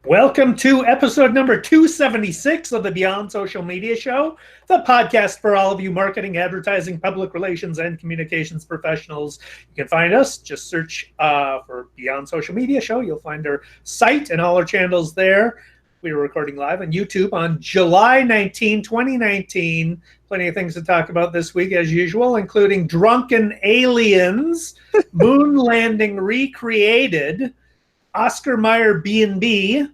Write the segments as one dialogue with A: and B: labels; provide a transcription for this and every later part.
A: Welcome to episode number 276 of the Beyond Social Media Show, the podcast for all of you marketing, advertising, public relations, and communications professionals. You can find us, just search for Beyond Social Media Show. You'll find our site and all our channels there. We are recording live on YouTube on July 19, 2019. Plenty of things to talk about this week, as usual, including Drunken Aliens, Moon Landing Recreated, Oscar Meyer B&B,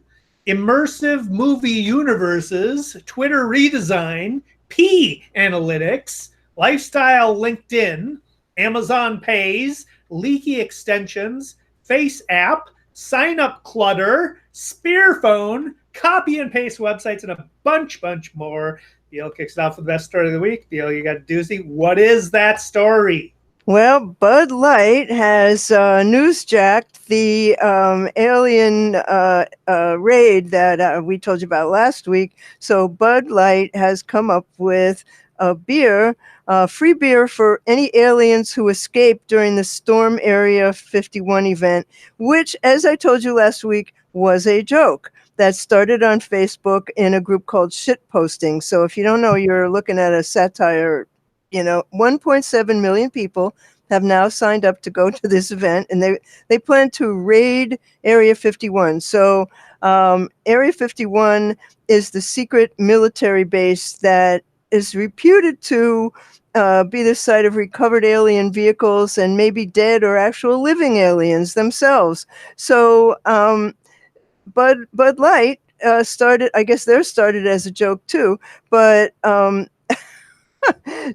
A: Immersive Movie Universes, Twitter Redesign, P Analytics, Lifestyle LinkedIn, Amazon Pays, Leaky Extensions, FaceApp, Signup Clutter, Spearphone, copy and paste websites, and a bunch more. Biel kicks it off with the best story of the week. Biel, you got a doozy. What is that story?
B: Well, Bud Light has newsjacked the alien raid that we told you about last week. So Bud Light has come up with a beer, free beer for any aliens who escaped during the Storm Area 51 event, which, as I told you last week, was a joke that started on Facebook in a group called Shitposting. So if you don't know, you're looking at a satire. 1.7 million people have now signed up to go to this event, and they plan to raid Area 51. So Area 51 is the secret military base that is reputed to be the site of recovered alien vehicles and maybe dead or actual living aliens themselves. So Bud Light started, I guess they're started as a joke too, but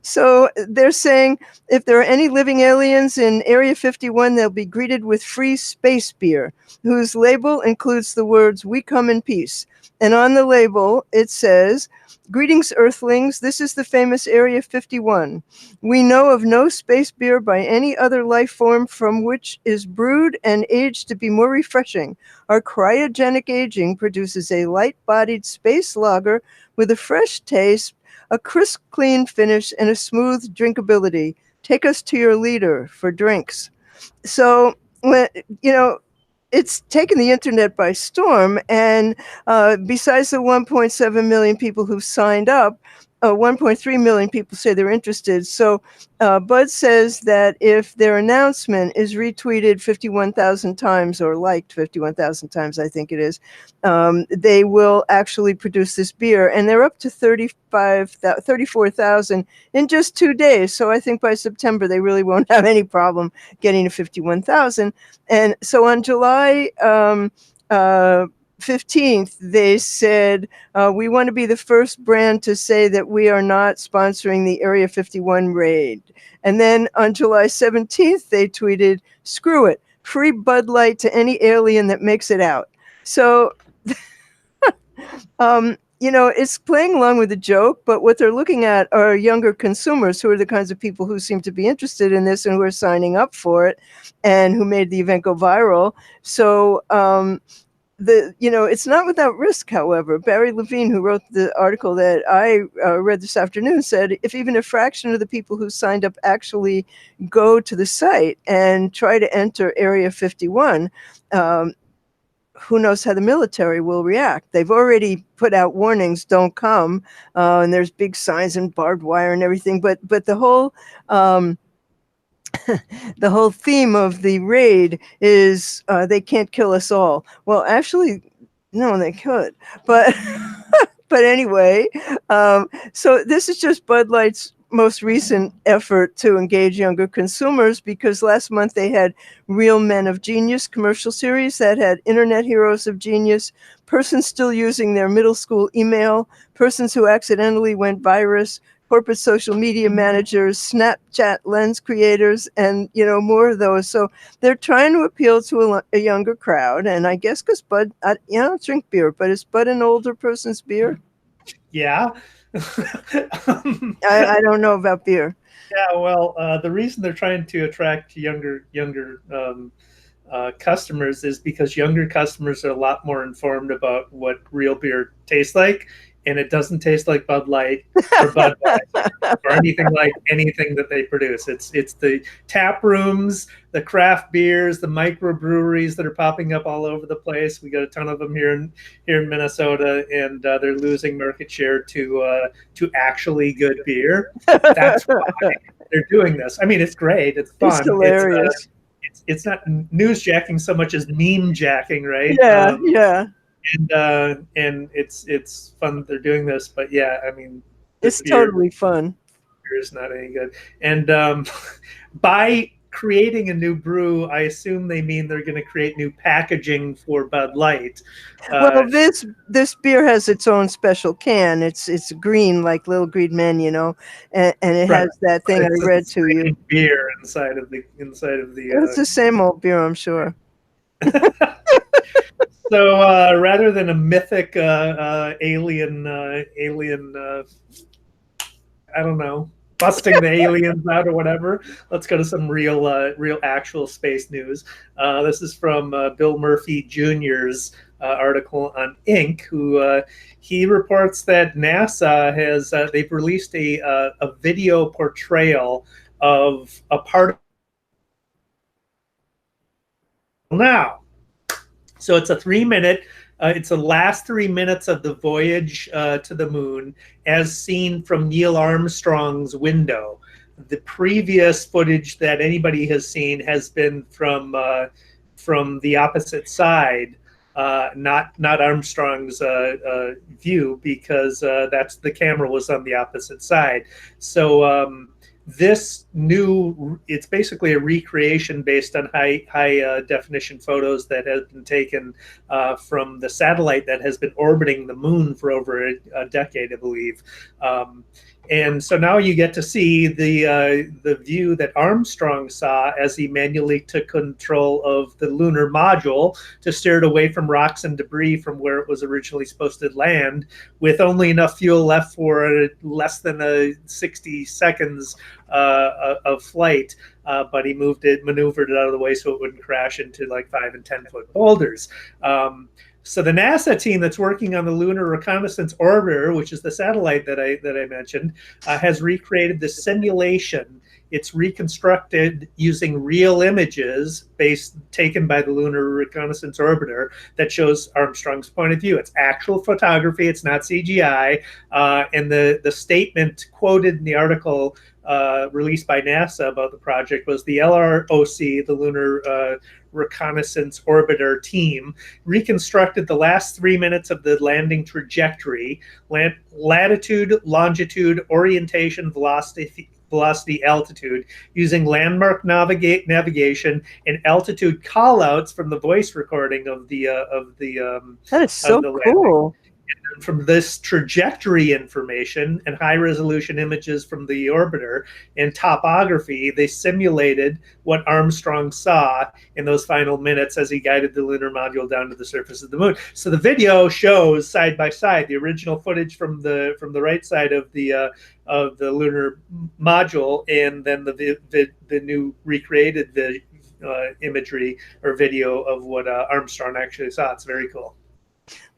B: so they're saying if there are any living aliens in Area 51, they'll be greeted with free space beer, whose label includes the words, "We come in peace." And on the label, it says, "Greetings, Earthlings. This is the famous Area 51. We know of no space beer by any other life form from which is brewed and aged to be more refreshing. Our cryogenic aging produces a light-bodied space lager with a fresh taste, a crisp, clean finish, and a smooth drinkability. Take us to your leader for drinks." So, it's taken the internet by storm, and besides the 1.7 million people who've signed up, 1.3 million people say they're interested. So Bud says that if their announcement is retweeted 51,000 times or liked 51,000 times, I think it is, they will actually produce this beer. And they're up to 34,000 in just 2 days. So I think by September, they really won't have any problem getting to 51,000. And so on July 15th, they said, we want to be the first brand to say that we are not sponsoring the Area 51 raid. And then on July 17th, they tweeted, "Screw it, free Bud Light to any alien that makes it out." So, it's playing along with the joke, but what they're looking at are younger consumers who are the kinds of people who seem to be interested in this and who are signing up for it and who made the event go viral. So, it's not without risk, however. Barry Levine, who wrote the article that I read this afternoon, said if even a fraction of the people who signed up actually go to the site and try to enter Area 51, who knows how the military will react. They've already put out warnings, don't come, and there's big signs and barbed wire and everything. But the whole the whole theme of the raid is they can't kill us all. Well, actually, no, they could. But but anyway, so this is just Bud Light's most recent effort to engage younger consumers, because last month they had Real Men of Genius commercial series that had internet heroes of genius, persons still using their middle school email, persons who accidentally went virus, corporate social media managers, Snapchat lens creators, and, more of those. So they're trying to appeal to a younger crowd. And I guess because Bud, I don't drink beer, but is Bud an older person's beer?
A: Yeah.
B: I don't know about beer.
A: Yeah, well, the reason they're trying to attract younger customers is because younger customers are a lot more informed about what real beer tastes like. and it doesn't taste like Bud Light or Budweiser or anything that they produce. It's the tap rooms, the craft beers, the microbreweries that are popping up all over the place. We got a ton of them here in Minnesota, and they're losing market share to actually good beer. That's why they're doing this. I mean, it's great. It's
B: It's
A: fun.
B: hilarious.
A: It's not newsjacking so much as meme jacking, right?
B: Yeah, yeah.
A: And it's fun that they're doing this, but yeah, I mean, the
B: It's totally fun.
A: beer is not any good. And by creating a new brew, I assume they mean they're going to create new packaging for Bud Light.
B: Well, this beer has its own special can. It's green, like Little Green Men, you know, and it
A: Right.
B: has that thing I read to you.
A: Beer inside of the.
B: It's the same old beer, I'm sure.
A: So rather than a mythic alien, I don't know, busting the aliens out or whatever, let's go to some real actual space news. This is from Bill Murphy Jr.'s article on Inc., who he reports that NASA has they've released a video portrayal of a part now. So it's a 3-minute. It's the last 3 minutes of the voyage to the moon, as seen from Neil Armstrong's window. The previous footage that anybody has seen has been from the opposite side, not Armstrong's view, because that's the camera was on the opposite side. So this new, it's basically a recreation based on high definition photos that have been taken from the satellite that has been orbiting the moon for over a decade, I believe. And so now you get to see the view that Armstrong saw as he manually took control of the lunar module to steer it away from rocks and debris from where it was originally supposed to land, with only enough fuel left for less than 60 seconds of flight. But he maneuvered it out of the way so it wouldn't crash into like 5 and 10 foot boulders. So the NASA team that's working on the Lunar Reconnaissance Orbiter, which is the satellite that I mentioned, has recreated the simulation. It's reconstructed using real images taken by the Lunar Reconnaissance Orbiter that shows Armstrong's point of view. It's actual photography. It's not CGI. And the statement quoted in the article released by NASA about the project was the LROC, the Lunar Reconnaissance Orbiter team, reconstructed the last 3 minutes of the landing trajectory, latitude, longitude, orientation, velocity, altitude, using landmark navigation and altitude callouts from the voice recording of the
B: that is so cool.
A: From this trajectory information and high-resolution images from the orbiter and topography, they simulated what Armstrong saw in those final minutes as he guided the lunar module down to the surface of the moon. So the video shows side by side the original footage from the right side of the lunar module, and then the new recreated imagery or video of what Armstrong actually saw. It's very cool.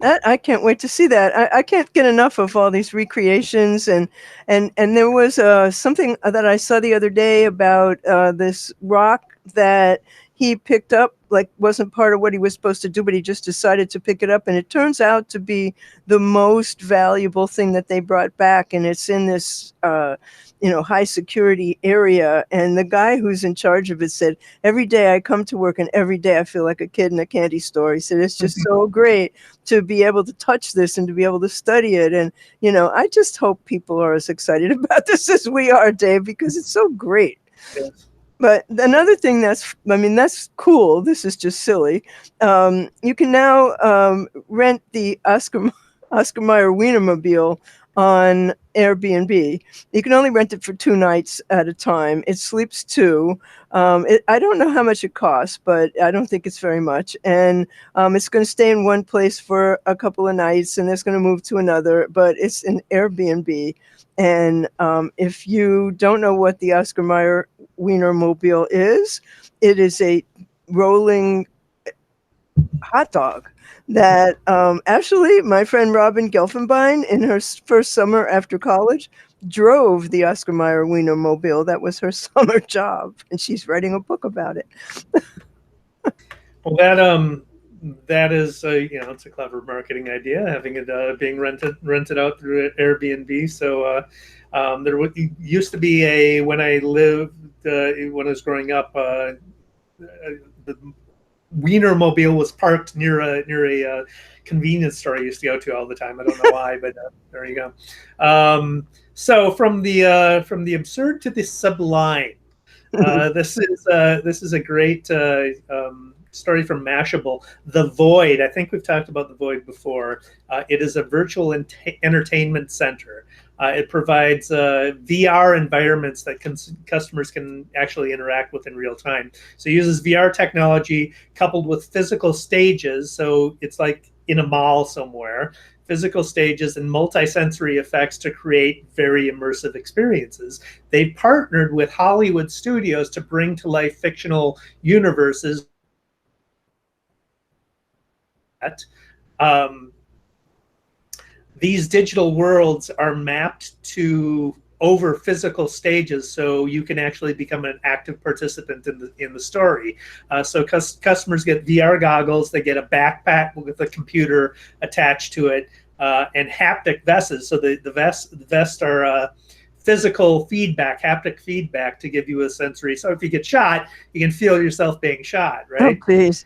B: I can't wait to see that. I can't get enough of all these recreations, and there was something that I saw the other day about this rock that he picked up, like wasn't part of what he was supposed to do, but he just decided to pick it up, and it turns out to be the most valuable thing that they brought back, and it's in this high security area. And the guy who's in charge of it said, every day I come to work and every day I feel like a kid in a candy store. He said, it's just so great to be able to touch this and to be able to study it. And, I just hope people are as excited about this as we are, Dave, because it's so great.
A: Yes.
B: But another thing that's cool. This is just silly. You can now rent the Oscar Mayer Wienermobile on Airbnb. You can only rent it for 2 nights at a time. It sleeps 2. I don't know how much it costs, but I don't think it's very much. And it's going to stay in one place for a couple of nights, and it's going to move to another. But it's an Airbnb. And if you don't know what the Oscar Mayer Wienermobile is, it is a rolling hot dog that actually my friend Robin Gelfenbein, in her first summer after college, drove the Oscar Mayer Wienermobile. That was her summer job, and she's writing a book about it.
A: Well, that is it's a clever marketing idea, having it being rented out through Airbnb. So there used to be a when I lived when I was growing up, the Wienermobile was parked near a convenience store I used to go to all the time. I don't know why, but there you go. So from the absurd to the sublime. This is a great story from Mashable. The Void. I think we've talked about the Void before. It is a virtual entertainment center. It provides VR environments that customers can actually interact with in real time. So it uses VR technology coupled with physical stages. So it's like in a mall somewhere, physical stages and multisensory effects to create very immersive experiences. They've partnered with Hollywood studios to bring to life fictional universes. Um, these digital worlds are mapped to over physical stages, so you can actually become an active participant in the story. So customers get VR goggles, they get a backpack with a computer attached to it, and haptic vests. So the vests are physical feedback, haptic feedback to give you a sensory. So if you get shot, you can feel yourself being shot, right?
B: Oh, please.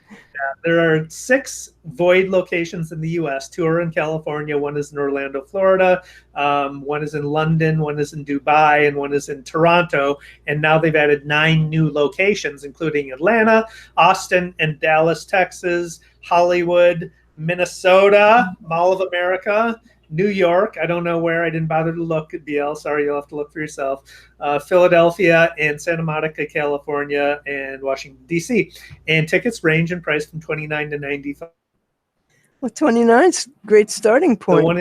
A: There are 6 Void locations in the U.S. 2 are in California. 1 is in Orlando, Florida. 1 is in London. 1 is in Dubai, and 1 is in Toronto. And now they've added 9 new locations, including Atlanta, Austin, and Dallas, Texas, Hollywood, Minnesota, Mall of America, New York. I don't know where. I didn't bother to look at BL. Sorry, you'll have to look for yourself. Philadelphia and Santa Monica, California, and Washington, D.C. And tickets range in price from $29 to $95.
B: Well, 29's a great starting point.
A: The one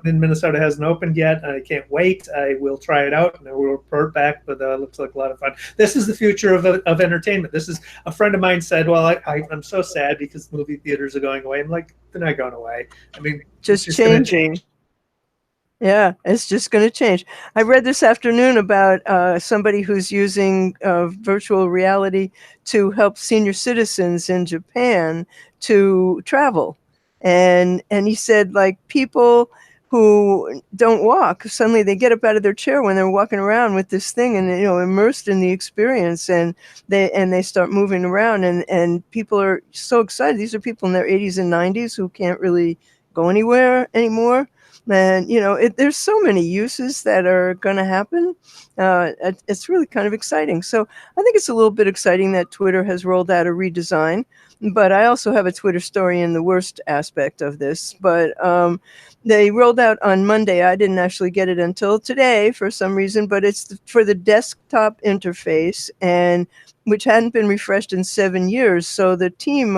A: in Minnesota hasn't opened yet. I can't wait. I will try it out and I will report back, but looks like a lot of fun. This is the future of entertainment. This is, a friend of mine said, well, I'm so sad because movie theaters are going away. I'm like, they're not going away. I mean,
B: just changing. Yeah, it's just going to change. I read this afternoon about somebody who's using virtual reality to help senior citizens in Japan to travel. And he said, like, people who don't walk, suddenly they get up out of their chair when they're walking around with this thing and, immersed in the experience, and they start moving around, and people are so excited. These are people in their 80s and 90s who can't really go anywhere anymore. And, there's so many uses that are going to happen. It's really kind of exciting. So I think it's a little bit exciting that Twitter has rolled out a redesign. But I also have a Twitter story in the worst aspect of this. But they rolled out on Monday. I didn't actually get it until today for some reason, but it's for the desktop interface, and which hadn't been refreshed in 7 years. So the team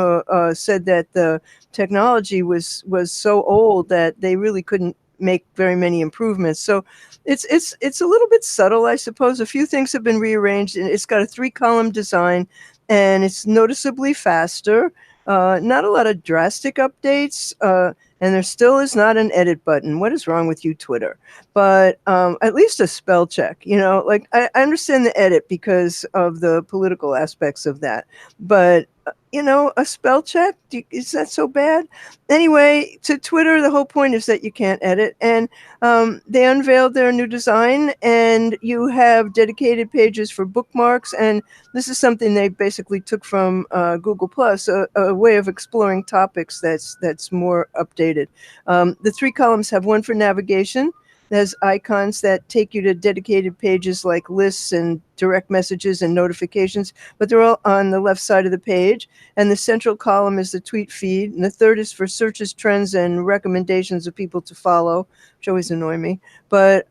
B: said that the technology was so old that they really couldn't make very many improvements. So it's a little bit subtle, I suppose. A few things have been rearranged, and it's got a 3-column design, and it's noticeably faster. Not a lot of drastic updates, and there still is not an edit button. What is wrong with you, Twitter? But at least a spell check. Like I understand the edit because of the political aspects of that, but a spell check, is that so bad? Anyway, to Twitter, the whole point is that you can't edit, and they unveiled their new design, and you have dedicated pages for bookmarks, and this is something they basically took from Google Plus, a way of exploring topics that's more updated. The 3 columns have one for navigation. There's icons that take you to dedicated pages like lists and direct messages and notifications, but they're all on the left side of the page. And the central column is the tweet feed. And the third is for searches, trends, and recommendations of people to follow, which always annoy me. But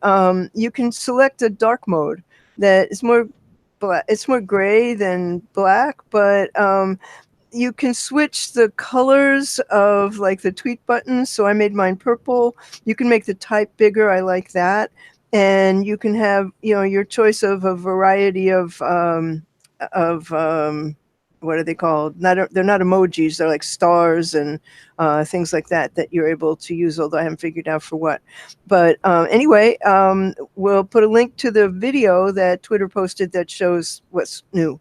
B: you can select a dark mode that is more black. It's more gray than black, but you can switch the colors of like the tweet buttons. So I made mine purple. You can make the type bigger. I like that. And you can have, your choice of a variety of what are they called? They're not emojis. They're like stars and things like that you're able to use, although I haven't figured out for what. But anyway, we'll put a link to the video that Twitter posted that shows what's new.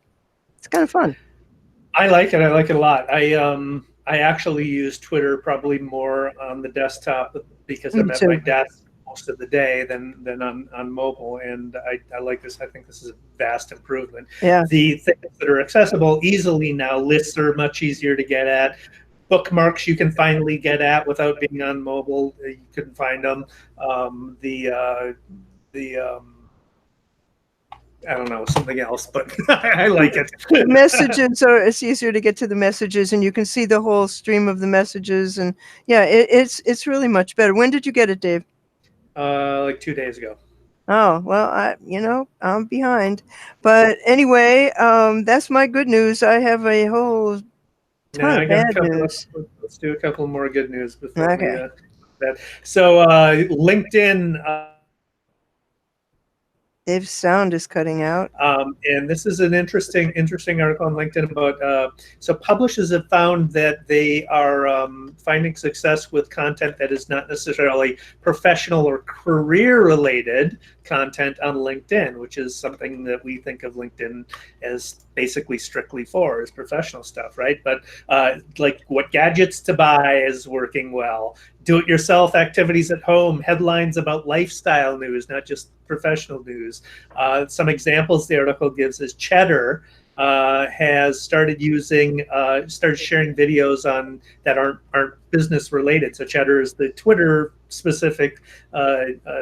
B: It's kind of fun.
A: I like it. I like it a lot. I actually use Twitter probably more on the desktop because
B: Me
A: I'm at my
B: too.
A: desk most of the day than on mobile. And I like this. I think this is a vast improvement.
B: Yeah.
A: The things that are accessible easily now, lists are much easier to get at. Bookmarks you can finally get at without being on mobile. You couldn't find them. The I don't know, something else, but I like it.
B: The messages are, it's easier to get to the messages, and you can see the whole stream of the messages, and yeah, it's really much better. When did you get it, Dave?
A: Like 2 days ago.
B: Oh, well, I'm behind. But anyway, that's my good news. I have a whole
A: Now
B: ton
A: I
B: of
A: got a
B: bad
A: couple.
B: news.
A: Let's do a couple more good news before we
B: Okay.
A: that. So LinkedIn.
B: Dave's sound is cutting out.
A: And this is an interesting article on LinkedIn about so publishers have found that they are finding success with content that is not necessarily professional or career related content on LinkedIn, which is something that we think of LinkedIn as basically strictly for, is professional stuff, right? But like what gadgets to buy is working well. Do-it-yourself activities at home, headlines about lifestyle news, not just professional news. Some examples the article gives is Cheddar has started sharing videos on that aren't business related. So Cheddar is the Twitter specific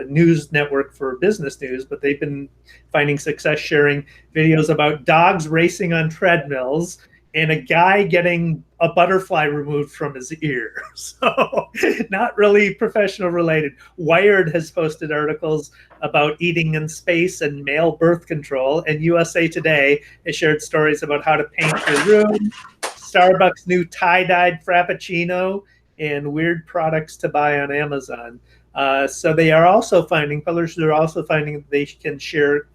A: news network for business news, but they've been finding success sharing videos about dogs racing on treadmills and a guy getting a butterfly removed from his ear. So not really professional related. Wired has posted articles about eating in space and male birth control, and USA Today has shared stories about how to paint your room, Starbucks' new tie-dyed Frappuccino, and weird products to buy on Amazon. So they are also finding, publishers are also finding that they can share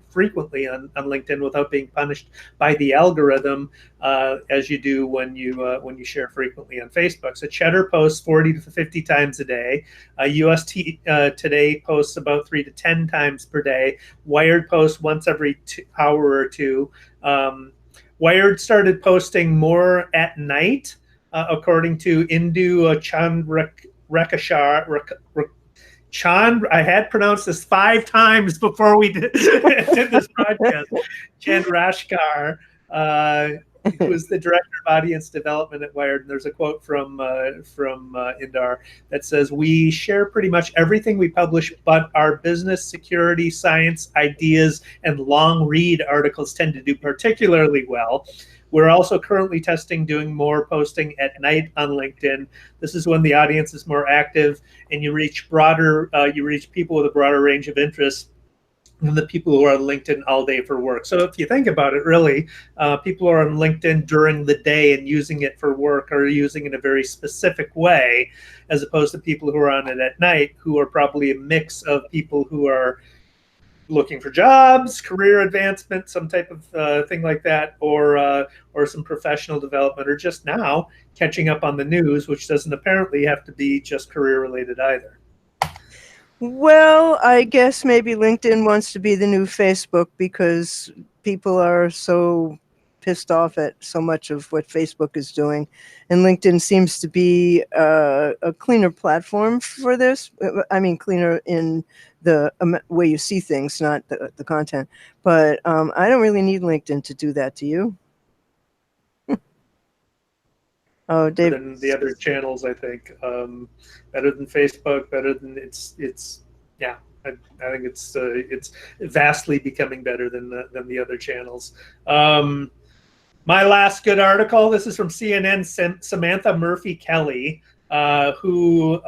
A: frequently on LinkedIn without being punished by the algorithm, as you do when you share frequently on Facebook. So Cheddar posts 40 to 50 times a day. Today posts about 3 to 10 times per day. Wired posts once every hour or two. Wired started posting more at night, according to Indu Chand, I had pronounced this 5 times before we did this podcast. Chandrashkar, who is the director of audience development at Wired. And there's a quote from Indar that says, "We share pretty much everything we publish, but our business, security, science, ideas, and long read articles tend to do particularly well. We're also currently testing doing more posting at night on LinkedIn. This is when the audience is more active and you reach people with a broader range of interests than the people who are on LinkedIn all day for work." So if you think about it, really, people are on LinkedIn during the day and using it for work, or using it in a very specific way, as opposed to people who are on it at night, who are probably a mix of people who are looking for jobs, career advancement, some type of thing like that, or some professional development, or just now catching up on the news, which doesn't apparently have to be just career related either.
B: Well, I guess maybe LinkedIn wants to be the new Facebook because people are so pissed off at so much of what Facebook is doing. And LinkedIn seems to be a cleaner platform for this. I mean, cleaner in the way you see things, not the content. But I don't really need LinkedIn to do that. Do you? Oh, Dave.
A: Better than the other channels, I think. Better than Facebook. Better than it's. Yeah, I think it's vastly becoming better than the other channels. My last good article. This is from CNN. Samantha Murphy Kelly, who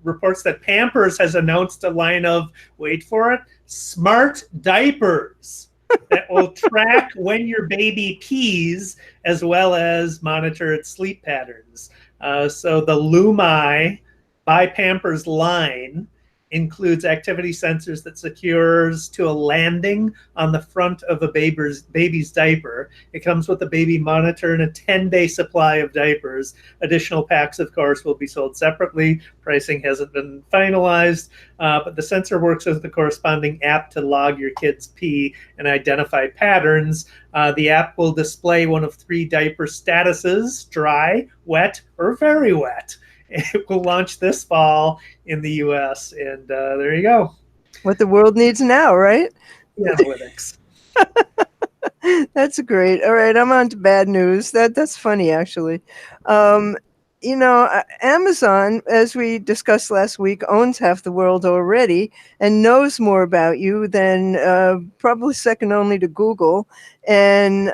A: reports that Pampers has announced a line of, wait for it, smart diapers that will track when your baby pees, as well as monitor its sleep patterns. So the Lumai by Pampers line includes activity sensors that secures to a landing on the front of a baby's diaper. It comes with a baby monitor and a 10-day supply of diapers. Additional packs, of course, will be sold separately. Pricing hasn't been finalized, but the sensor works as the corresponding app to log your kid's pee and identify patterns. The app will display one of 3 diaper statuses: dry, wet, or very wet. It will launch this fall in the US, and there you go.
B: What the world needs now, right?
A: Analytics.
B: That's great. All right, I'm on to bad news. That's funny, actually. Amazon, as we discussed last week, owns half the world already and knows more about you than probably second only to Google. And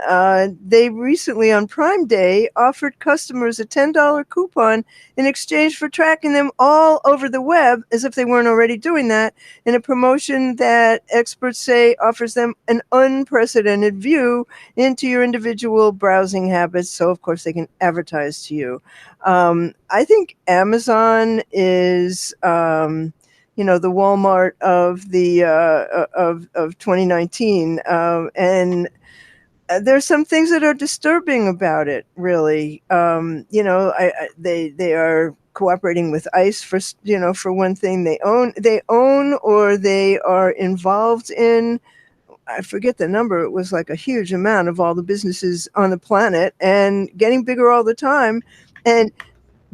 B: they recently, on Prime Day, offered customers a $10 coupon in exchange for tracking them all over the web, as if they weren't already doing that, in a promotion that experts say offers them an unprecedented view into your individual browsing habits. So, of course, they can advertise to you. I think Amazon is, the Walmart of the of 2019, and there's some things that are disturbing about it. Really, they are cooperating with ICE for one thing. They own or they are involved in. I forget the number. It was like a huge amount of all the businesses on the planet, and getting bigger all the time. And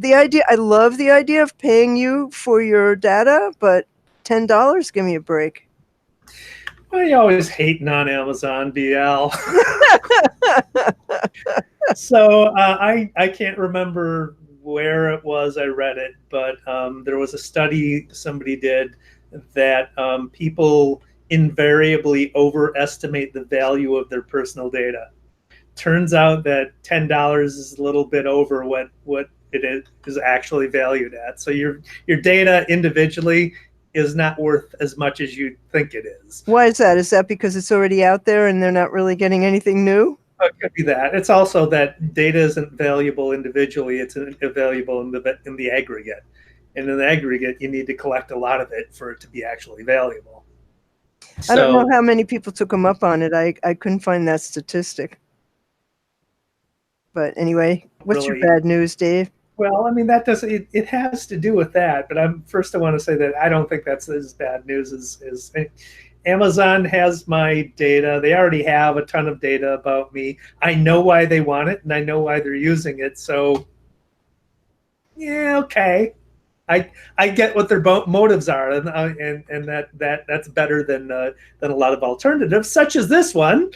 B: I love the idea of paying you for your data, but $10, give me a break.
A: Well, you always hating on Amazon, BL. So I can't remember where it was I read it, but there was a study somebody did that people invariably overestimate the value of their personal data. Turns out that $10 is a little bit over what it is actually valued at. So your data individually is not worth as much as you think it is.
B: Why is that? Is that because it's already out there and they're not really getting anything new?
A: It could be that. It's also that data isn't valuable individually. It's valuable in the aggregate. And in the aggregate, you need to collect a lot of it for it to be actually valuable.
B: I don't know how many people took them up on it. I couldn't find that statistic. But anyway, what's your bad news, Dave?
A: Well, I mean, that doesn't. It has to do with that. But I want to say that I don't think that's as bad news as Amazon has my data. They already have a ton of data about me. I know why they want it, and I know why they're using it. So, yeah, okay. I get what their motives are, and that's better than a lot of alternatives, such as this one.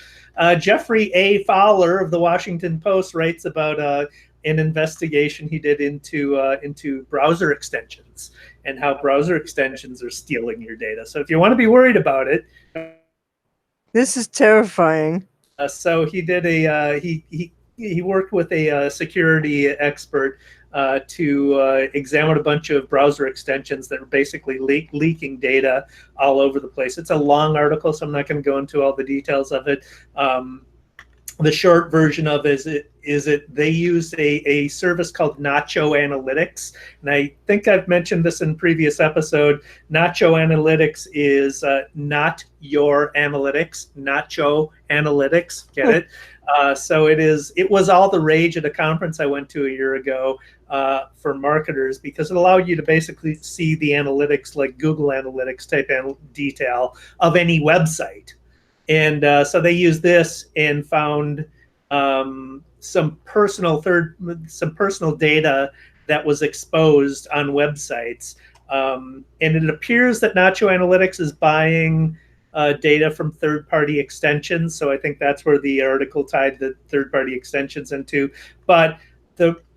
A: Jeffrey A. Fowler of the Washington Post writes about an investigation he did into browser extensions and how browser extensions are stealing your data. So if you want to be worried about it,
B: this is terrifying.
A: So he did he worked with a security expert to examine a bunch of browser extensions that are basically leaking data all over the place. It's a long article, so I'm not going to go into all the details of it. The short version of it is they use a service called Nacho Analytics. And I think I've mentioned this in previous episode. Nacho Analytics is not your analytics, Nacho Analytics. Get it? So it was all the rage at a conference I went to a year ago for marketers, because it allowed you to basically see the analytics, like Google Analytics type detail of any website. And so they used this and found some personal data that was exposed on websites. And it appears that Nacho Analytics is buying data from third-party extensions. So I think that's where the article tied the third-party extensions into. But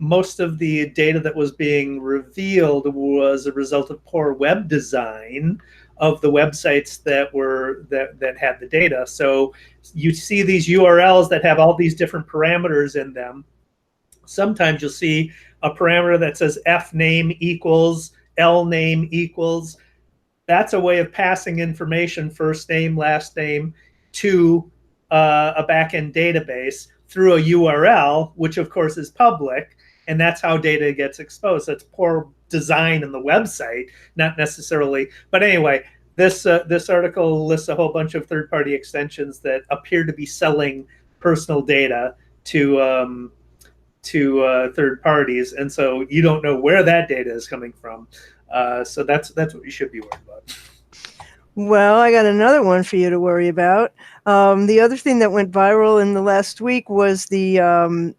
A: most of the data that was being revealed was a result of poor web design of the websites that had the data. So you see these URLs that have all these different parameters in them. Sometimes you'll see a parameter that says F name equals L name equals. That's a way of passing information, first name, last name, to a backend database through a URL, which of course is public, and that's how data gets exposed. That's poor design and the website, not necessarily. But anyway, this article lists a whole bunch of third-party extensions that appear to be selling personal data to third parties, and so you don't know where that data is coming from. So that's what you should be worried about.
B: Well, I got another one for you to worry about. The other thing that went viral in the last week was the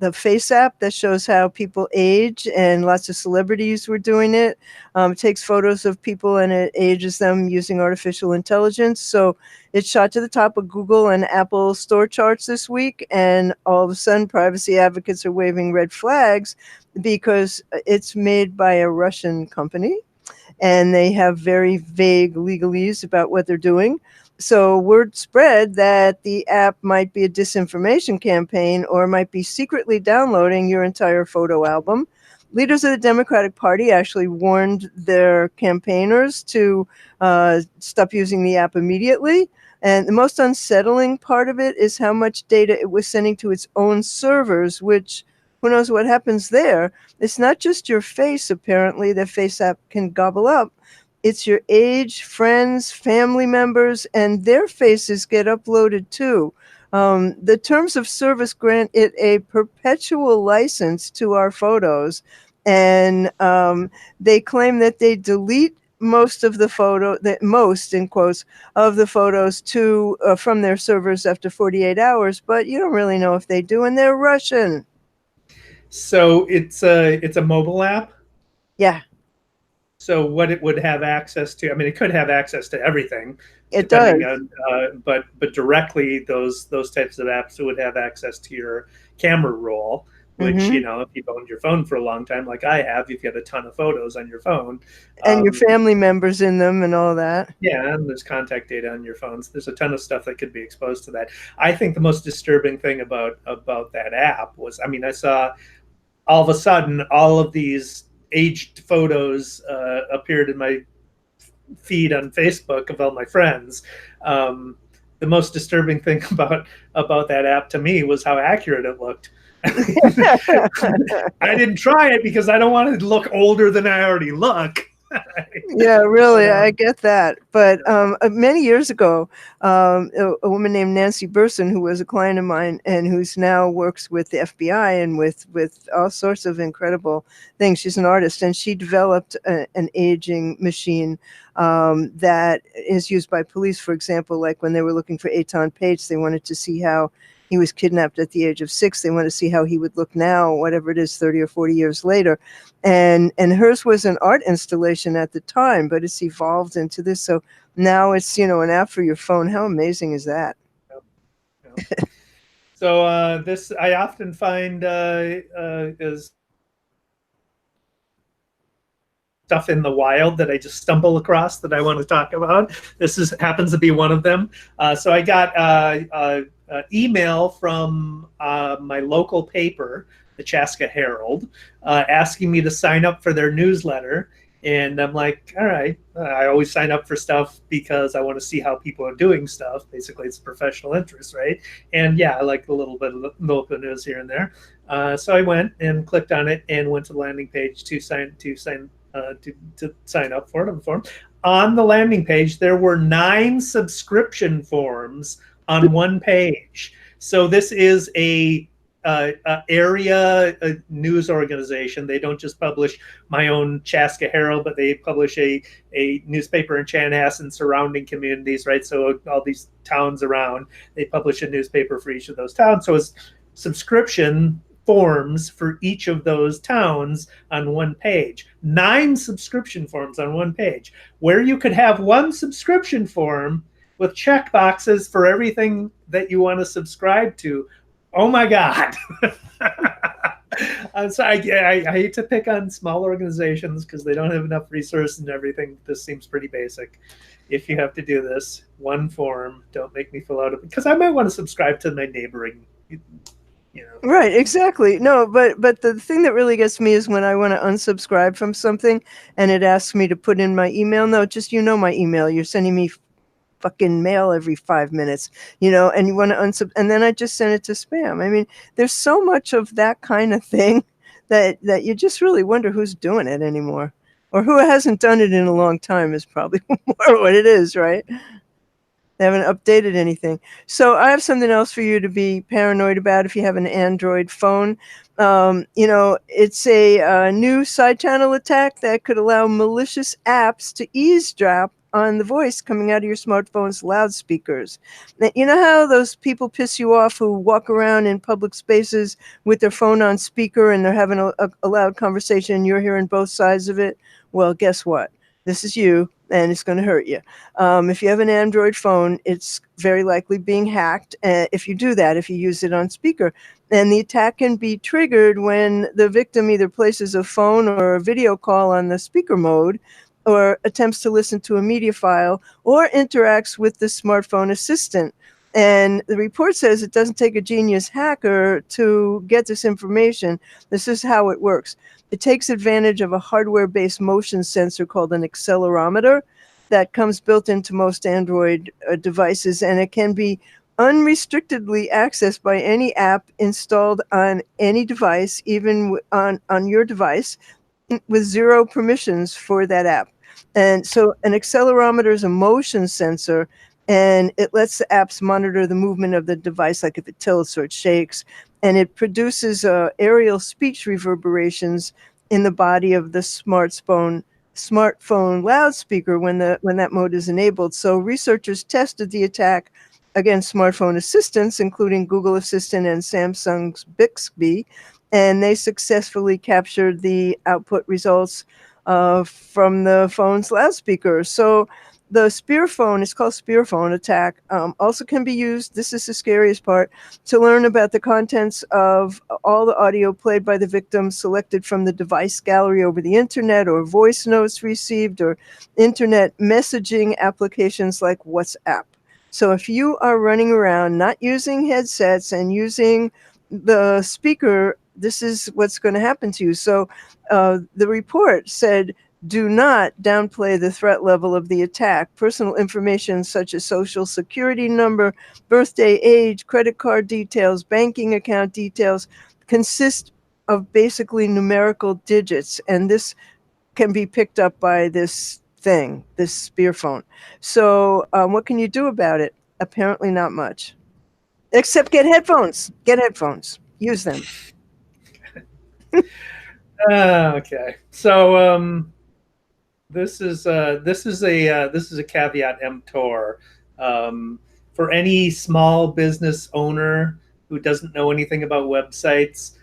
B: FaceApp that shows how people age, and lots of celebrities were doing it. It takes photos of people and it ages them using artificial intelligence. So it shot to the top of Google and Apple store charts this week, and all of a sudden privacy advocates are waving red flags because it's made by a Russian company, and they have very vague legalese about what they're doing. So word spread that the app might be a disinformation campaign or might be secretly downloading your entire photo album. Leaders of the Democratic Party actually warned their campaigners to stop using the app immediately. And the most unsettling part of it is how much data it was sending to its own servers, which who knows what happens there. It's not just your face, apparently, that FaceApp can gobble up. It's your age, friends, family members, and their faces get uploaded too. The terms of service grant it a perpetual license to our photos, and they claim that they delete most of the photo, that most in quotes of the photos from their servers after 48 hours, but you don't really know if they do, and they're Russian.
A: So it's a mobile app.
B: Yeah.
A: So what it would have access to, I mean, it could have access to everything.
B: It does.
A: But directly those types of apps would have access to your camera roll, which,
B: Mm-hmm.
A: if you've owned your phone for a long time, like I have, you've got a ton of photos on your phone.
B: And your family members in them and all that.
A: Yeah, and there's contact data on your phones. There's a ton of stuff that could be exposed to that. I think the most disturbing thing about that app was, I mean, I saw all of a sudden all of these aged photos appeared in my feed on Facebook of all my friends. The most disturbing thing about that app to me was how accurate it looked. I didn't try it because I don't want to look older than I already look.
B: Yeah, really, I get that. But many years ago, a woman named Nancy Burson, who was a client of mine and who's now works with the FBI and with all sorts of incredible things. She's an artist, and she developed an aging machine that is used by police, for example, like when they were looking for Eitan Page, they wanted to see how he was kidnapped at the age of 6. They want to see how he would look now, whatever it is, 30 or 40 years later. And hers was an art installation at the time, but it's evolved into this. So now it's, an app for your phone. How amazing is that?
A: Yep. So this I often find is stuff in the wild that I just stumble across that I want to talk about. This happens to be one of them. So I got email from my local paper, the Chaska Herald, asking me to sign up for their newsletter. And I'm like, all right, I always sign up for stuff because I want to see how people are doing stuff. Basically, it's a professional interest, right? And yeah, I like a little bit of local news here and there. So I went and clicked on it and went to the landing page to sign up for it. On the landing page, there were 9 subscription forms on one page. So this is a area news organization. They don't just publish my own Chaska Herald, but they publish a newspaper in Chanhassen and surrounding communities, right? So all these towns around, they publish a newspaper for each of those towns. So it's subscription forms for each of those towns on one page. 9 subscription forms on one page, where you could have one subscription form with check boxes for everything that you want to subscribe to. Oh my God. I'm sorry. I hate to pick on small organizations because they don't have enough resources and everything. This seems pretty basic. If you have to do this, one form, don't make me fill out it, because I might want to subscribe to my neighboring.
B: Right, exactly. No, but the thing that really gets me is when I want to unsubscribe from something and it asks me to put in my email. No, just my email. You're sending me fucking mail every 5 minutes, and you want to and then I just send it to spam. I mean, there's so much of that kind of thing that you just really wonder who's doing it anymore. Or who hasn't done it in a long time is probably more what it is, right? They haven't updated anything. So I have something else for you to be paranoid about if you have an Android phone. It's a new side channel attack that could allow malicious apps to eavesdrop on the voice coming out of your smartphone's loudspeakers. Now, you know how those people piss you off who walk around in public spaces with their phone on speaker and they're having a loud conversation and you're hearing both sides of it? Well, guess what? This is you, and it's going to hurt you. If you have an Android phone, it's very likely being hacked. If you do that, if you use it on speaker, and the attack can be triggered when the victim either places a phone or a video call on the speaker mode, or attempts to listen to a media file, or interacts with the smartphone assistant. And the report says it doesn't take a genius hacker to get this information. This is how it works. It takes advantage of a hardware-based motion sensor called an accelerometer that comes built into most Android devices, and it can be unrestrictedly accessed by any app installed on any device, even on your device, with zero permissions for that app. And so an accelerometer is a motion sensor, and it lets the apps monitor the movement of the device, like if it tilts or it shakes, and it produces aerial speech reverberations in the body of the smartphone loudspeaker when that mode is enabled. So researchers tested the attack against smartphone assistants, including Google Assistant and Samsung's Bixby, and they successfully captured the output results from the phone's loudspeaker. So the Spearphone, it's called Spearphone attack, also can be used, this is the scariest part, to learn about the contents of all the audio played by the victim selected from the device gallery over the internet, or voice notes received, or internet messaging applications like WhatsApp. So if you are running around not using headsets and using the speaker, this is what's going to happen to you. So the report said, do not downplay the threat level of the attack. Personal information such as social security number, birthday, age, credit card details, banking account details consist of basically numerical digits, and this can be picked up by this thing, this Spearphone. So what can you do about it? Apparently not much. Except get headphones. Get headphones. Use them.
A: Okay. So this is a caveat emptor for any small business owner who doesn't know anything about websites.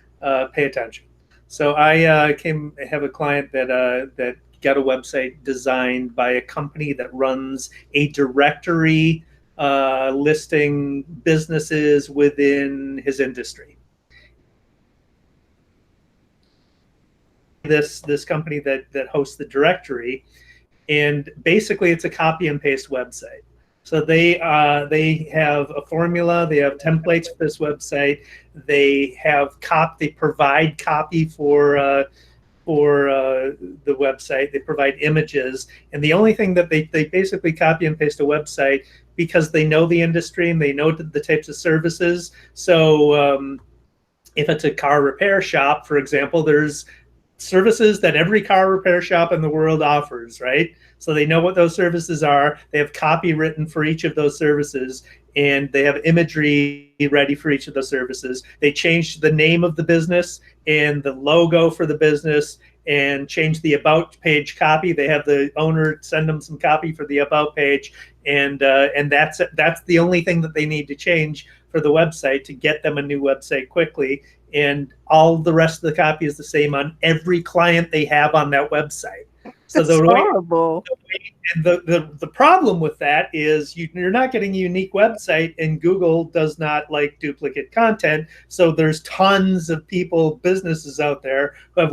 A: Pay attention. So I have a client that got a website designed by a company that runs a directory listing businesses within his industry. This company that hosts the directory, and basically it's a copy and paste website. So they have a formula, they have templates for this website, they provide copy for the website, they provide images, and the only thing that they basically copy and paste a website because they know the industry and they know the types of services. So if it's a car repair shop, for example, there's services that every car repair shop in the world offers, right? So they know what those services are. They have copy written for each of those services, and they have imagery ready for each of those services. They changed the name of the business and the logo for the business and changed the about page copy. They have the owner send them some copy for the about page, and that's the only thing that they need to change for the website to get them a new website quickly. And all the rest of the copy is the same on every client they have on that website. So
B: That's horrible.
A: The problem with that is you're not getting a unique website, and Google does not like duplicate content. So there's tons of businesses out there who have,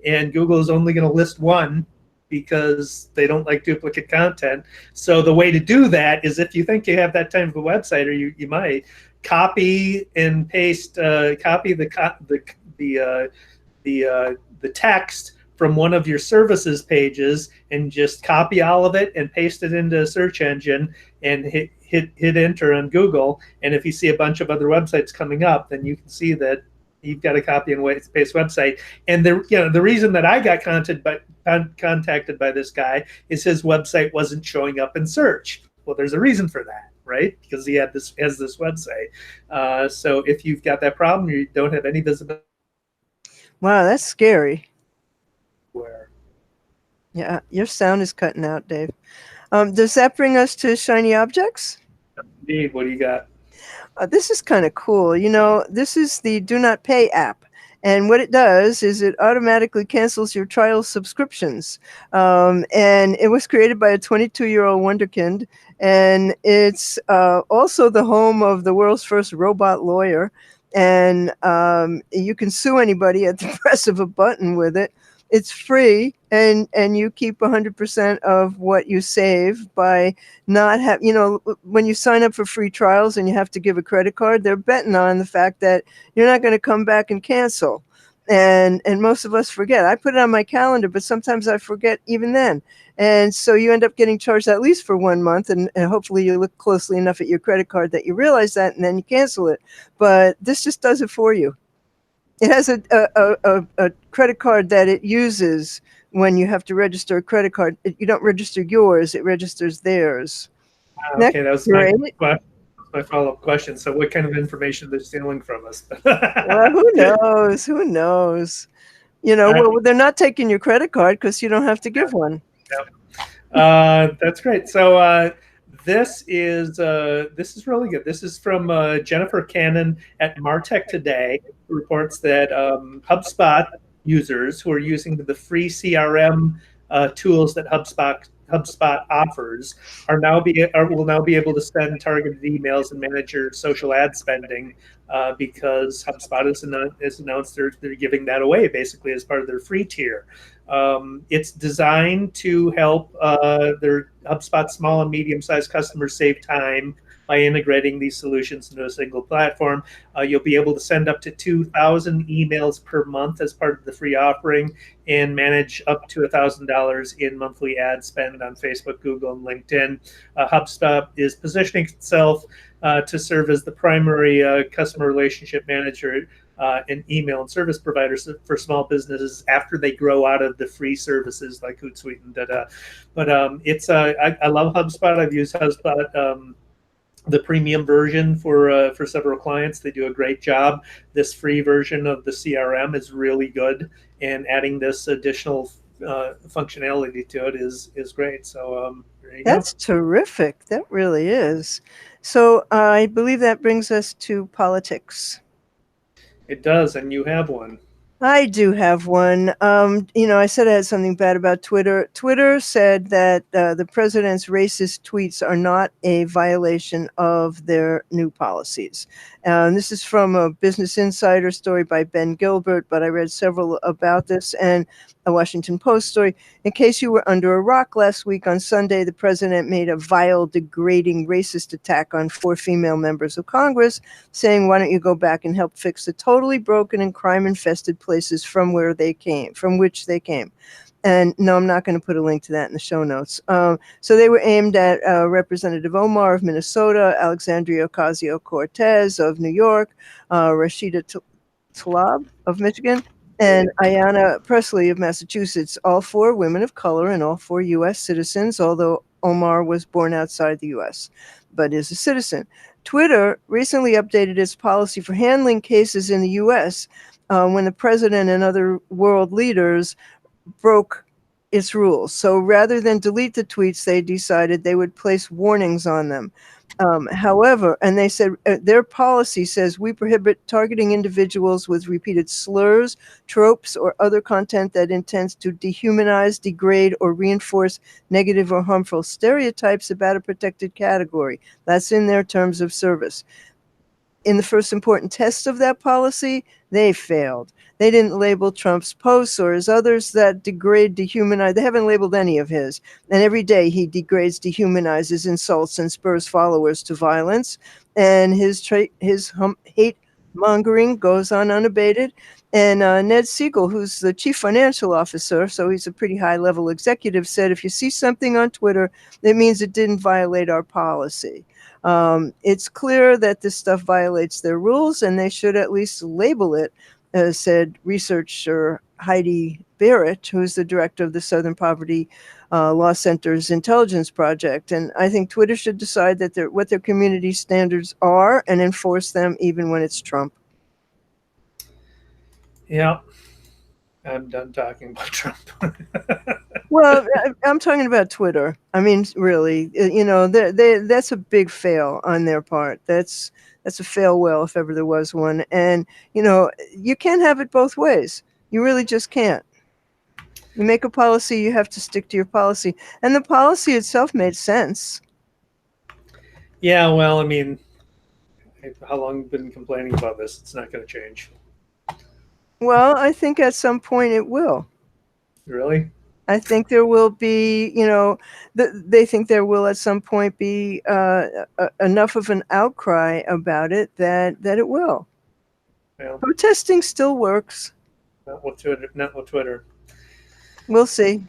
A: and Google is only going to list one because they don't like duplicate content. So the way to do that is, if you think you have that type of a website, or you might copy and paste, copy the text from one of your services pages and just copy all of it and paste it into a search engine and hit enter on Google. And if you see a bunch of other websites coming up, then you can see that you've got a copy and paste website. And the reason that I got contacted by this guy is his website wasn't showing up in search. Well, there's a reason for that, right? Because he has this website. So if you've got that problem, you don't have any visibility.
B: Wow, that's scary.
A: Where?
B: Yeah, your sound is cutting out, Dave. Does that bring us to shiny objects?
A: Indeed. What do you got?
B: This is kind of cool. This is the Do Not Pay app. And what it does is it automatically cancels your trial subscriptions. And it was created by a 22-year-old wonderkind. And it's also the home of the world's first robot lawyer. And you can sue anybody at the press of a button with it. It's free, and you keep 100% of what you save by not have, when you sign up for free trials and you have to give a credit card, they're betting on the fact that you're not going to come back and cancel. And most of us forget. I put it on my calendar, but sometimes I forget even then. And so you end up getting charged at least for 1 month, and hopefully you look closely enough at your credit card that you realize that, and then you cancel it. But this just does it for you. It has a credit card that it uses when you have to register a credit card. You don't register yours, it registers theirs.
A: Okay, that was my follow-up question. So what kind of information they're stealing from us?
B: Well, who knows? Who knows? Well, they're not taking your credit card because you don't have to give one.
A: That's great. So this is really good. This is from Jennifer Cannon at Martech Today, who reports that HubSpot users who are using the free CRM tools that HubSpot offers will now be able to send targeted emails and manage your social ad spending because HubSpot has announced they're giving that away basically as part of their free tier. It's designed to help their HubSpot small and medium-sized customers save time by integrating these solutions into a single platform. You'll be able to send up to 2,000 emails per month as part of the free offering and manage up to $1,000 in monthly ad spend on Facebook, Google, and LinkedIn. HubSpot is positioning itself to serve as the primary customer relationship manager and email and service providers for small businesses after they grow out of the free services like Hootsuite and da-da. But I love HubSpot. I've used HubSpot, the premium version for several clients. They do a great job. This free version of the CRM is really good, and adding this additional functionality to it is great. So there you go.
B: That's terrific. That really is. So I believe that brings us to politics.
A: It does, and you have one.
B: I do have one. I said I had something bad about Twitter. Twitter said that the president's racist tweets are not a violation of their new policies. This is from a Business Insider story by Ben Gilbert, but I read several about this, and a Washington Post story. In case you were under a rock, last week on Sunday, the president made a vile, degrading, racist attack on 4 female members of Congress, saying, "Why don't you go back and help fix the totally broken and crime-infested places from which they came?" And no, I'm not going to put a link to that in the show notes. So they were aimed at Representative Omar of Minnesota, Alexandria Ocasio-Cortez of New York, Rashida Tlaib of Michigan, and Ayanna Pressley of Massachusetts, all 4 women of color and all 4 U.S. citizens, although Omar was born outside the U.S., but is a citizen. Twitter recently updated its policy for handling cases in the U.S. When the president and other world leaders broke its rules. So rather than delete the tweets, they decided they would place warnings on them. However, and they said their policy says we prohibit targeting individuals with repeated slurs, tropes, or other content that intends to dehumanize, degrade, or reinforce negative or harmful stereotypes about a protected category. That's in their terms of service. In the first important test of that policy, they failed. They didn't label Trump's posts or his others that degrade, dehumanize. They haven't labeled any of his. And every day he degrades, dehumanizes, insults, and spurs followers to violence. And his hate mongering goes on unabated. And Ned Siegel, who's the chief financial officer, so he's a pretty high-level executive, said, if you see something on Twitter, it means it didn't violate our policy. It's clear that this stuff violates their rules, and they should at least label it, said researcher Heidi Barrett, who's the director of the Southern Poverty Law Center's Intelligence Project. And I think Twitter should decide that what their community standards are and enforce them even when it's Trump.
A: Yeah. I'm done talking about Trump.
B: Well, I'm talking about Twitter. I mean, really, that's a big fail on their part. That's a fail well, if ever there was one. And, you can't have it both ways. You really just can't. You make a policy, you have to stick to your policy. And the policy itself made sense.
A: Yeah, well, I mean, how long have you been complaining about this? It's not going to change.
B: Well, I think at some point it will.
A: Really?
B: I think there will be, they think there will at some point be enough of an outcry about it that it will.
A: Well,
B: protesting still works.
A: Not with Twitter.
B: We'll see.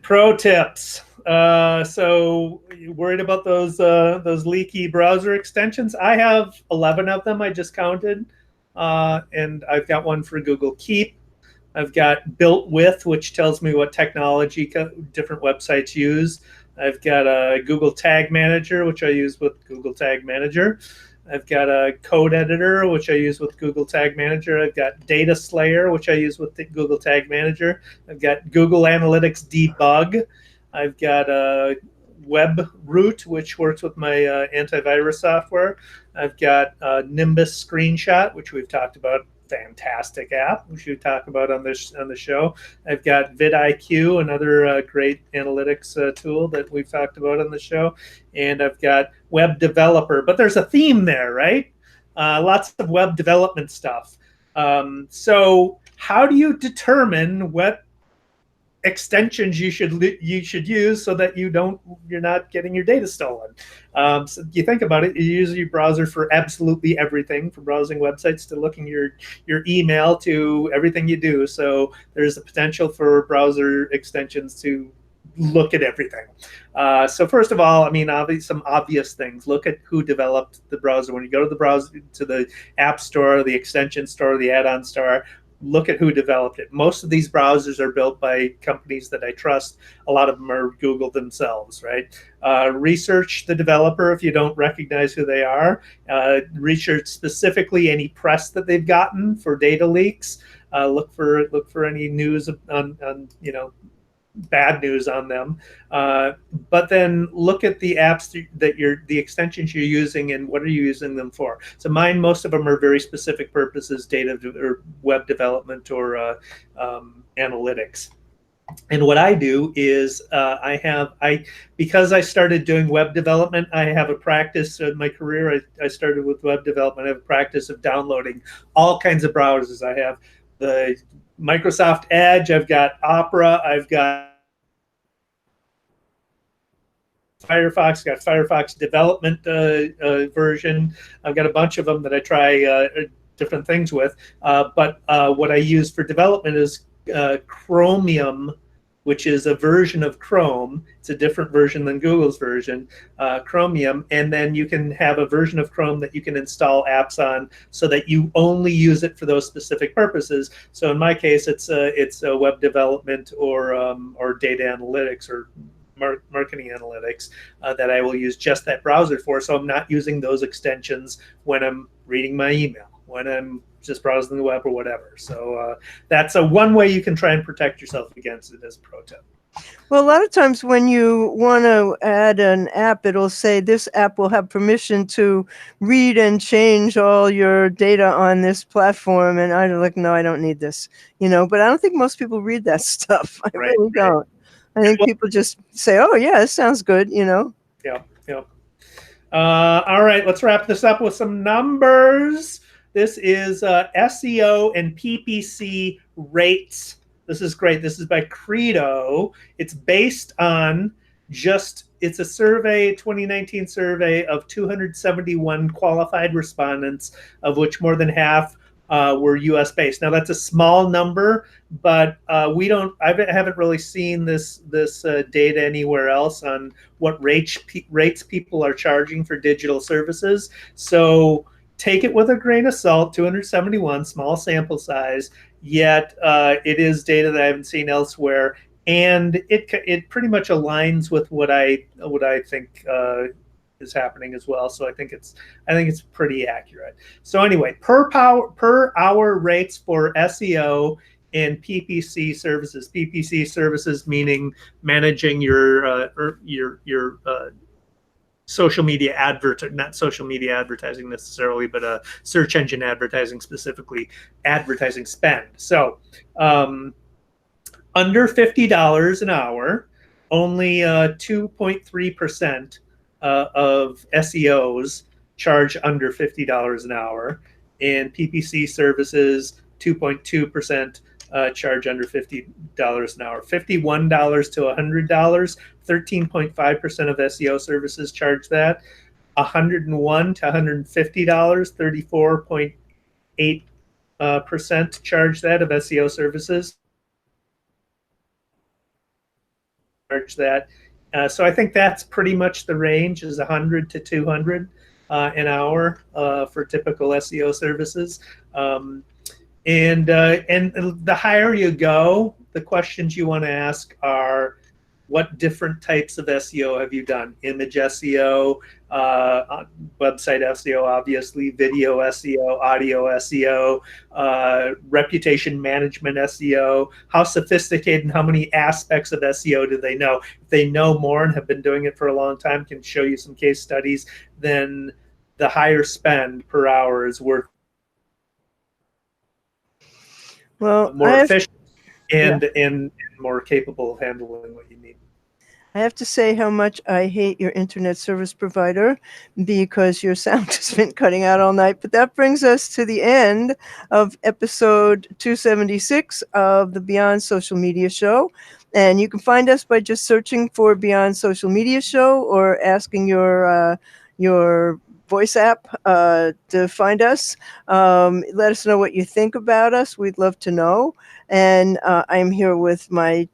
A: Pro tips. So you worried about those leaky browser extensions? I have 11 of them. I just counted, and I've got one for Google Keep. I've got Built With, which tells me what technology different websites use. I've got a Google Tag Manager, which I use with Google Tag Manager. I've got a Code Editor, which I use with Google Tag Manager. I've got Data Slayer, which I use with the Google Tag Manager. I've got Google Analytics Debug. I've got a WebRoot, which works with my antivirus software. I've got Nimbus Screenshot, which we've talked about. Fantastic app, which we talk about on the show. I've got vidIQ, another great analytics tool that we've talked about on the show, and I've got Web Developer. But there's a theme there, right? Lots of web development stuff. So how do you determine what extensions you should use so that you're not getting your data stolen? So you think about it, you use your browser for absolutely everything, from browsing websites to looking your email to everything you do. So there's the potential for browser extensions to look at everything. So first of all, I mean, some obvious things. Look at who developed the browser. When you go to the browser, to the app store, the extension store, the add-on store, look at who developed it. Most of these browsers are built by companies that I trust. A lot of them are Google themselves, right? Research the developer if you don't recognize who they are. Research specifically any press that they've gotten for data leaks. Look for any news on bad news on them, but then look at the apps that the extensions you're using and what are you using them for. So most of them are very specific purposes, data or web development or analytics. And what I do is because I started doing web development, I have a practice in my career. I started with web development. I have a practice of downloading all kinds of browsers. I have the Microsoft Edge, I've got Opera, I've got Firefox, got Firefox development version. I've got a bunch of them that I try different things with. But what I use for development is Chromium, which is a version of Chrome. It's a different version than Google's version, Chromium. And then you can have a version of Chrome that you can install apps on so that you only use it for those specific purposes. So in my case, it's a web development or data analytics or marketing analytics that I will use just that browser for. So I'm not using those extensions when I'm reading my email, when I'm just browsing the web or whatever. So that's one way you can try and protect yourself against it as a pro tip.
B: Well, a lot of times when you want to add an app, it'll say this app will have permission to read and change all your data on this platform. And I'm like, no, I don't need this, but I don't think most people read that stuff. I really don't. I think people just say, oh, yeah, this sounds good, Yeah.
A: All right, let's wrap this up with some numbers. This is Seo and Ppc Rates. This is great. This is by Credo. It's based on it's a survey, 2019 survey of 271 qualified respondents, of which more than half were U.S. based. Now that's a small number, but I haven't really seen this data anywhere else on what rates people are charging for digital services. So take it with a grain of salt. 271, small sample size, yet it is data that I haven't seen elsewhere, and it pretty much aligns with what I think is happening as well. So I think it's pretty accurate. So anyway, per hour rates for SEO and PPC services. PPC services meaning managing your social media not social media advertising necessarily, but search engine advertising, specifically advertising spend. So under $50 an hour, only 2.3% of SEOs charge under $50 an hour, and PPC services 2.2% charge under $50 an hour. $51 to $100, 13.5% of SEO services charge that. $101 to $150, 34.8% charge that of SEO services. Charge that. So I think that's pretty much the range, is 100 to 200 an hour for typical SEO services. And the higher you go, the questions you want to ask are, what different types of SEO have you done? Image SEO, website SEO, obviously, video SEO, audio SEO, reputation management SEO. How sophisticated and how many aspects of SEO do they know? If they know more and have been doing it for a long time, can show you some case studies, then the higher spend per hour is worth more efficient and more capable of handling what you need.
B: I have to say how much I hate your internet service provider, because your sound has been cutting out all night. But that brings us to the end of episode 276 of the Beyond Social Media Show. And you can find us by just searching for Beyond Social Media Show, or asking your voice app to find us. Let us know what you think about us. We'd love to know. And I'm here with my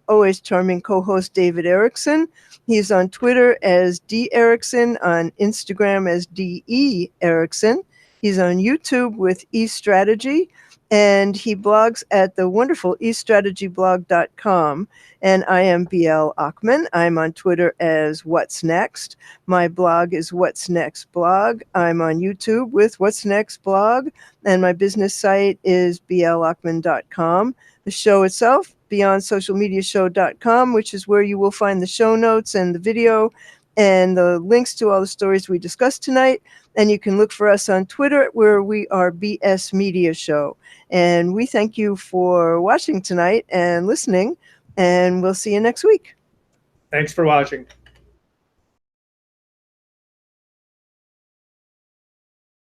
B: always charming co-host, David Erickson. He's on Twitter as D Erickson, on Instagram as DE Erickson. He's on YouTube with eStrategy, and he blogs at the wonderful eStrategyblog.com. And I am BL Ochman. I'm on Twitter as What's Next. My blog is What's Next Blog. I'm on YouTube with What's Next Blog, and my business site is blochman.com. The show itself, BeyondSocialMediaShow.com, which is where you will find the show notes and the video and the links to all the stories we discussed tonight. And you can look for us on Twitter, where we are BS Media Show. And we thank you for watching tonight and listening, and we'll see you next week.
A: Thanks for watching.